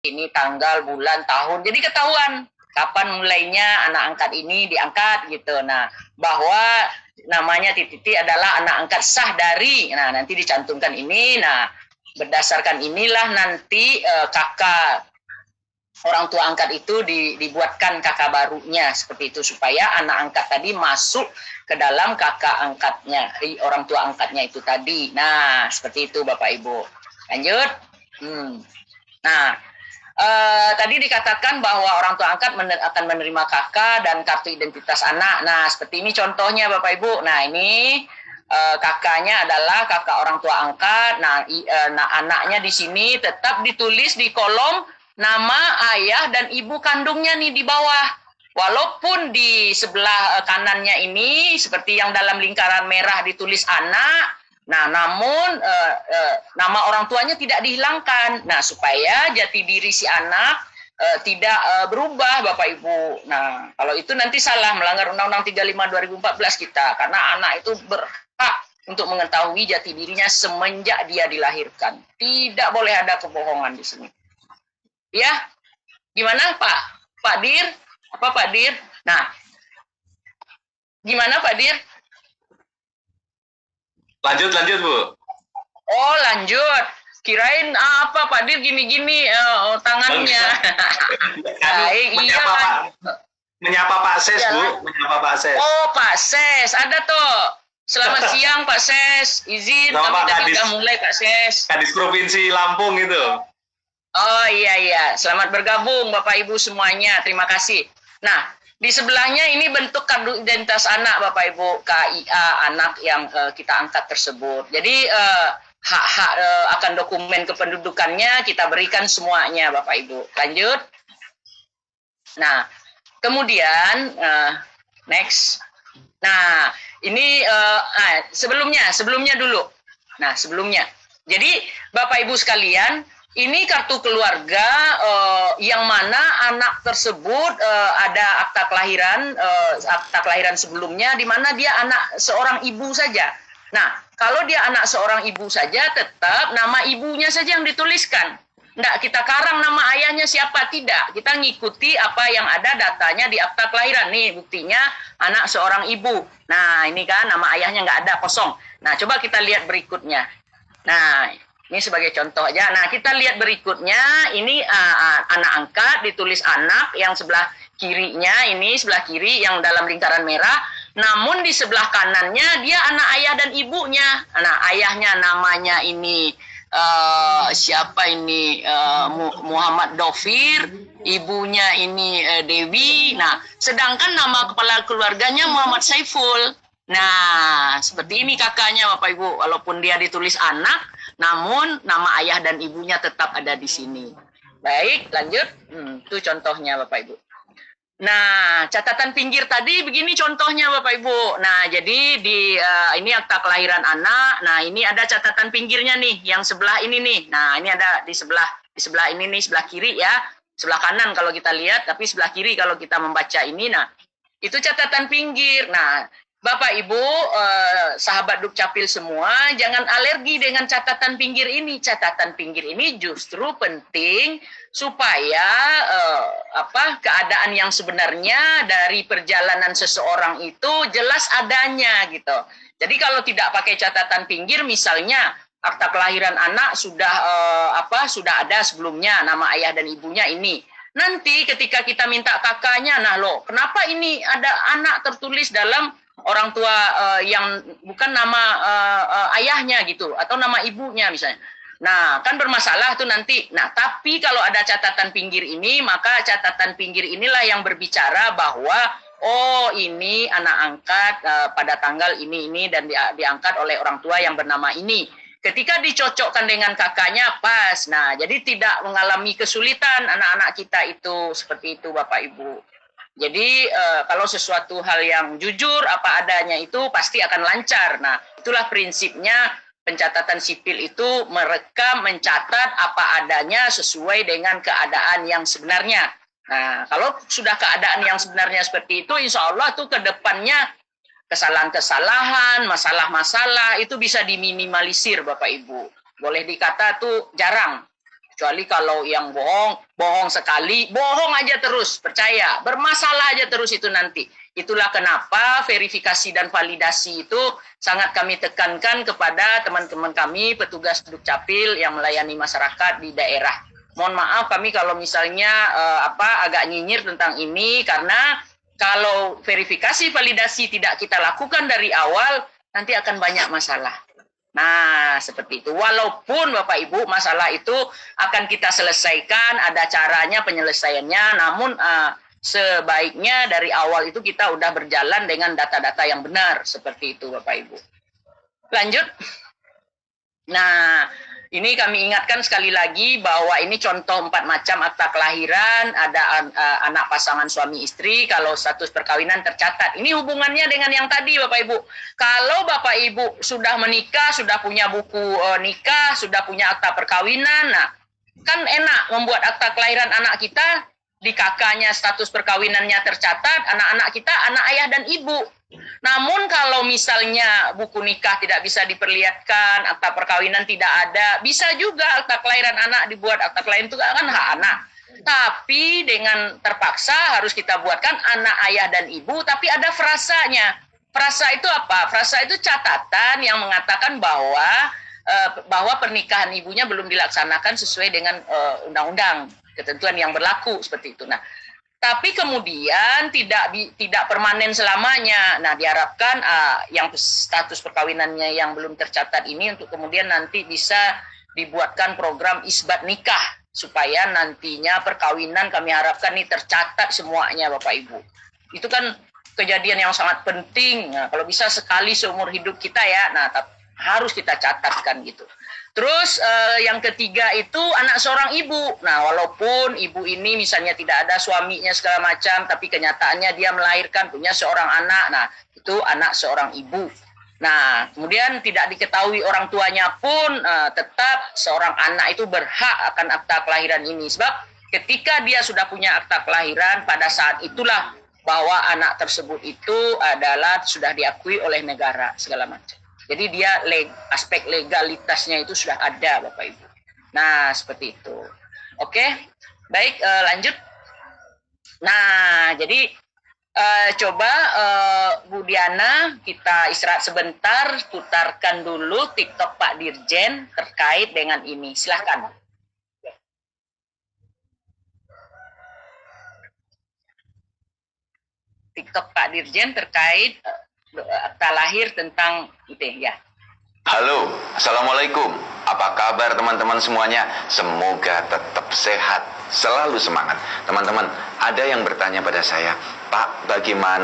ini tanggal, bulan, tahun. Jadi ketahuan kapan mulainya anak angkat ini diangkat gitu. Nah, bahwa namanya Titi adalah anak angkat sah dari. Nah, nanti dicantumkan ini. Nah, berdasarkan inilah nanti kakak orang tua angkat itu dibuatkan kakak barunya seperti itu supaya anak angkat tadi masuk ke dalam kakak angkatnya, orang tua angkatnya itu tadi. Nah, seperti itu Bapak Ibu. Lanjut. Nah, tadi dikatakan bahwa orang tua angkat akan menerima kakak dan kartu identitas anak. Nah, seperti ini contohnya Bapak Ibu. Nah, ini kakaknya adalah kakak orang tua angkat. Nah, anaknya di sini tetap ditulis di kolom nama ayah dan ibu kandungnya nih di bawah. Walaupun di sebelah kanannya ini seperti yang dalam lingkaran merah ditulis anak, nah namun nama orang tuanya tidak dihilangkan. Nah, supaya jati diri si anak tidak berubah Bapak Ibu. Nah, kalau itu nanti salah, melanggar Undang-Undang 35 2014 kita, karena anak itu berhak untuk mengetahui jati dirinya semenjak dia dilahirkan. Tidak boleh ada kebohongan di sini. Ya, gimana Pak Dir? Apa Pak Dir? Nah, gimana Pak Dir? Lanjut Bu. Oh, lanjut. Kirain apa Pak Dir gini-gini tangannya. Baik, iya. Menyapa Pak Ses, ya. Bu, menyapa Pak Ses. Oh, Pak Ses, ada tuh. Selamat siang Pak Ses. Izin kami tadi sudah mulai Pak Ses. Kadis Provinsi Lampung itu. Oh iya, selamat bergabung Bapak Ibu semuanya, terima kasih. Nah, di sebelahnya ini bentuk kartu identitas anak Bapak Ibu, KIA anak yang kita angkat tersebut. Jadi hak-hak akan dokumen kependudukannya kita berikan semuanya Bapak Ibu. Lanjut. Nah, kemudian next. Nah, ini sebelumnya dulu. Nah, sebelumnya. Jadi Bapak Ibu sekalian, ini kartu keluarga yang mana anak tersebut ada akta kelahiran sebelumnya di mana dia anak seorang ibu saja. Nah, kalau dia anak seorang ibu saja tetap nama ibunya saja yang dituliskan. Enggak kita karang nama ayahnya siapa, tidak. Kita ngikuti apa yang ada datanya di akta kelahiran. Nih buktinya anak seorang ibu. Nah, ini kan nama ayahnya nggak ada, kosong. Nah, coba kita lihat berikutnya. Nah, ini sebagai contoh aja. Nah, kita lihat berikutnya. Ini anak angkat, ditulis anak yang sebelah kirinya, ini sebelah kiri yang dalam lingkaran merah. Namun di sebelah kanannya dia anak ayah dan ibunya. Nah, ayahnya namanya ini siapa ini? Muhammad Dofir. Ibunya ini Dewi. Nah, sedangkan nama kepala keluarganya Muhammad Saiful. Nah, seperti ini kakaknya Bapak Ibu. Walaupun dia ditulis anak, namun nama ayah dan ibunya tetap ada di sini. Baik, lanjut. Itu contohnya Bapak Ibu. Nah, catatan pinggir tadi begini contohnya Bapak Ibu. Nah, jadi ini akta kelahiran anak. Nah, ini ada catatan pinggirnya nih, yang sebelah ini nih. Nah, ini ada di sebelah ini nih, sebelah kiri ya. Sebelah kanan kalau kita lihat, tapi sebelah kiri kalau kita membaca ini. Nah, itu catatan pinggir. Nah, Bapak Ibu, sahabat Dukcapil semua, jangan alergi dengan catatan pinggir ini. Catatan pinggir ini justru penting supaya keadaan yang sebenarnya dari perjalanan seseorang itu jelas adanya gitu. Jadi kalau tidak pakai catatan pinggir, misalnya akta kelahiran anak sudah ada sebelumnya nama ayah dan ibunya ini. Nanti ketika kita minta kakaknya, nah loh, kenapa ini ada anak tertulis dalam orang tua yang bukan nama ayahnya gitu, atau nama ibunya misalnya. Nah, kan bermasalah tuh nanti. Nah, tapi kalau ada catatan pinggir ini, maka catatan pinggir inilah yang berbicara bahwa oh ini anak angkat pada tanggal ini dan diangkat oleh orang tua yang bernama ini. Ketika dicocokkan dengan kakaknya pas. Nah, jadi tidak mengalami kesulitan anak-anak kita itu seperti itu Bapak Ibu. Jadi kalau sesuatu hal yang jujur apa adanya itu pasti akan lancar. Nah, itulah prinsipnya pencatatan sipil itu merekam, mencatat apa adanya sesuai dengan keadaan yang sebenarnya. Nah, kalau sudah keadaan yang sebenarnya seperti itu, insya Allah tuh ke depannya kesalahan-kesalahan, masalah-masalah itu bisa diminimalisir Bapak Ibu. Boleh dikata tuh jarang. Kecuali kalau yang bohong sekali, bohong aja terus, percaya, bermasalah aja terus itu nanti. Itulah kenapa verifikasi dan validasi itu sangat kami tekankan kepada teman-teman kami, petugas Dukcapil yang melayani masyarakat di daerah. Mohon maaf kami kalau misalnya agak nyinyir tentang ini, karena kalau verifikasi validasi tidak kita lakukan dari awal, nanti akan banyak masalah. Nah, seperti itu. Walaupun Bapak Ibu masalah itu akan kita selesaikan, ada caranya penyelesaiannya, namun sebaiknya dari awal itu kita udah berjalan dengan data-data yang benar, seperti itu Bapak Ibu. Lanjut. Nah, ini kami ingatkan sekali lagi bahwa ini contoh 4 macam akta kelahiran, ada anak pasangan suami istri, kalau status perkawinan tercatat. Ini hubungannya dengan yang tadi Bapak Ibu. Kalau Bapak Ibu sudah menikah, sudah punya buku nikah, sudah punya akta perkawinan, nah kan enak membuat akta kelahiran anak kita, di kakaknya status perkawinannya tercatat, anak-anak kita anak ayah dan ibu. Namun kalau misalnya buku nikah tidak bisa diperlihatkan, akta perkawinan tidak ada, bisa juga akta kelahiran anak dibuat. Akta kelahiran itu kan hak anak. Tapi dengan terpaksa harus kita buatkan anak ayah dan ibu, tapi ada frasanya. Frasa itu apa? Frasa itu catatan yang mengatakan bahwa pernikahan ibunya belum dilaksanakan sesuai dengan undang-undang, ketentuan yang berlaku seperti itu. Nah, tapi kemudian tidak permanen selamanya. Nah, diharapkan yang status perkawinannya yang belum tercatat ini untuk kemudian nanti bisa dibuatkan program isbat nikah supaya nantinya perkawinan kami harapkan ini tercatat semuanya Bapak Ibu. Itu kan kejadian yang sangat penting. Nah, kalau bisa sekali seumur hidup kita ya. Nah, harus kita catatkan gitu. Terus yang ketiga itu anak seorang ibu. Nah, walaupun ibu ini misalnya tidak ada suaminya segala macam, tapi kenyataannya dia melahirkan punya seorang anak. Nah, itu anak seorang ibu. Nah, kemudian tidak diketahui orang tuanya pun tetap seorang anak itu berhak akan akta kelahiran ini. Sebab ketika dia sudah punya akta kelahiran, pada saat itulah bahwa anak tersebut itu adalah sudah diakui oleh negara segala macam. Jadi dia aspek legalitasnya itu sudah ada Bapak Ibu. Nah, seperti itu. Oke, baik, lanjut. Nah, jadi coba Bu Diana kita istirahat sebentar, putarkan dulu TikTok Pak Dirjen terkait dengan ini. Silahkan. TikTok Pak Dirjen terkait akta lahir tentang itu ya. Halo, Assalamualaikum. Apa kabar teman-teman semuanya? Semoga tetap sehat, selalu semangat. Teman-teman, ada yang bertanya pada saya, Pak, bagaimana